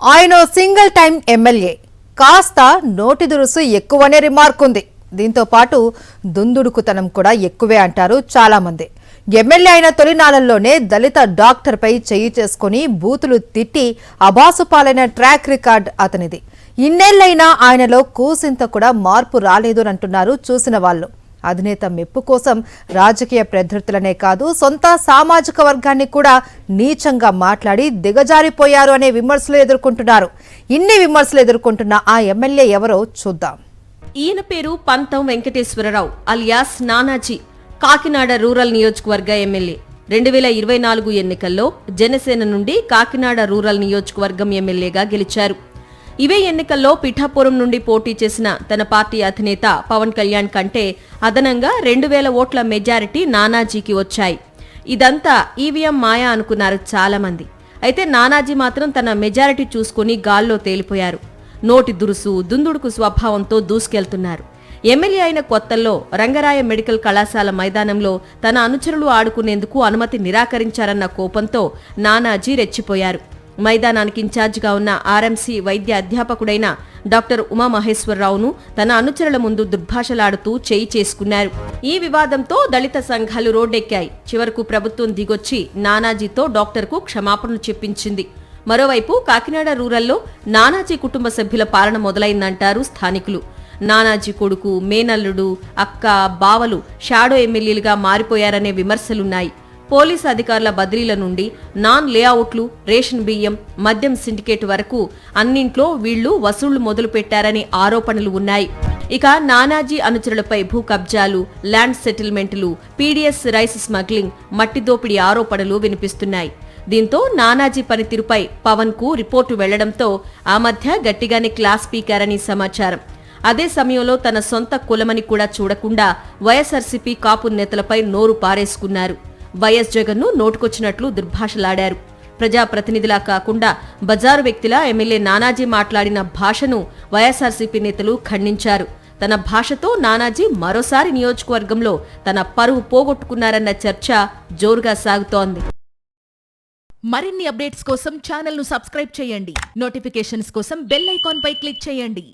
ఆయన single time MLA కాస్త నోటి దురుసు ఎక్కువనే రిమార్క్ ఉంది. దీంతో పాటు దుందుడుకుతనం కూడా ఎక్కువే అంటారు చాలా మంది. ఎమ్మెల్యే అయిన తొలినాళ్లలోనే దళిత డాక్టర్పై చెయ్యి చేసుకుని బూతులు తిట్టి అబాసుపాలైన ట్రాక్ రికార్డ్ అతనిది. ఇన్నేళ్లైనా ఆయనలో కూసింత కూడా మార్పు రాలేదు అని అంటున్నారు చూసిన వాళ్ళు. అధినేత మెప్పు కోసం రాజకీయ ప్రత్యర్థులనే కాదు సొంత సామాజిక వర్గాన్ని కూడా నీచంగా మాట్లాడి దిగజారిపోయారు అనే విమర్శలు ఎదుర్కొంటున్నారు. ఇన్ని విమర్శలు ఎదుర్కొంటున్న ఆ ఎమ్మెల్యే ఎవరో చూద్దాం. ఈయన పేరు పంతం వెంకటేశ్వరరావు అలియాస్ నానాజీ. కాకినాడ రూరల్ నియోజకవర్గ ఎమ్మెల్యే. 2024 ఎన్నికల్లో జనసేన నుండి కాకినాడ రూరల్ నియోజకవర్గం ఎమ్మెల్యేగా గెలిచారు. ఇవే ఎన్నికల్లో పిఠాపురం నుండి పోటీ చేసిన తన పార్టీ అధినేత పవన్ కళ్యాణ్ కంటే అదనంగా 2000 ఓట్ల మెజారిటీ నానాజీకి వచ్చాయి. ఇదంతా ఈవీఎం మాయా అనుకున్నారు చాలా మంది. అయితే నానాజీ మాత్రం తన మెజారిటీ చూసుకుని గాల్లో తేలిపోయారు. నోటి దురుసు దుందుడుకు స్వభావంతో దూసుకెళ్తున్నారు. ఎమ్మెల్యే అయిన కొత్తల్లో రంగరాయ మెడికల్ కళాశాల మైదానంలో తన అనుచరులు ఆడుకునేందుకు అనుమతి నిరాకరించారన్న కోపంతో నానాజీ రెచ్చిపోయారు. మైదానానికి ఇన్ఛార్జిగా ఉన్న ఆర్ఎంసీ వైద్య అధ్యాపకుడైన డాక్టర్ ఉమామహేశ్వరరావును తన అనుచరుల ముందు దుర్భాషలాడుతూ చేయి చేసుకున్నారు. ఈ వివాదంతో దళిత సంఘాలు రోడ్డెక్కాయి. చివరకు ప్రభుత్వం దిగొచ్చి నానాజీతో డాక్టర్కు క్షమాపణలు చెప్పించింది. మరోవైపు కాకినాడ రూరల్లో నానాజీ కుటుంబ సభ్యుల పాలన మొదలైందంటారు స్థానికులు. నానాజీ కొడుకు, మేనల్లుడు, అక్క, బావలు షాడో ఎమ్మెల్యేలుగా మారిపోయారనే విమర్శలున్నాయి. పోలీసు అధికారుల బదిలీల నుండి నాన్ లేఅవుట్లు, రేషన్ బియ్యం, మద్యం సిండికేట్ వరకు అన్నింట్లో వీళ్లు వసూళ్లు మొదలుపెట్టారనే ఆరోపణలు ఉన్నాయి. ఇక నానాజీ అనుచరులపై భూ కబ్జాలు, ల్యాండ్ సెటిల్మెంట్లు, పీడీఎస్ రైస్ స్మగ్లింగ్, మట్టి దోపిడీ ఆరోపణలు వినిపిస్తున్నాయి. దీంతో నానాజీ పనితీరుపై పవన్ కు రిపోర్టు వెళ్లడంతో ఆ మధ్య గట్టిగానే క్లాస్ పీకారని సమాచారం. అదే సమయంలో తన సొంత కులమని కూడా చూడకుండా వైఎస్ఆర్సీపీ కాపు నేతలపై నోరు పారేసుకున్నారు. వైఎస్ జగన్ను నోటుకొచ్చినట్లు దుర్భాషలాడారు. ప్రజాప్రతినిధిలా కాకుండా బజారు వ్యక్తిలా ఎమ్మెల్యే నానాజీ మాట్లాడిన భాషను వైఎస్ఆర్సీపీ నేతలు ఖండించారు. తన భాషతో నానాజీ మరోసారి నియోజకవర్గంలో తన పరువు పోగొట్టుకున్నారన్న చర్చ జోరుగా సాగుతోంది. మరిన్ని అప్డేట్స్ కోసం ఛానల్ ను సబ్స్క్రైబ్ చేయండి. నోటిఫికేషన్స్ కోసం బెల్ ఐకాన్ పై క్లిక్ చేయండి.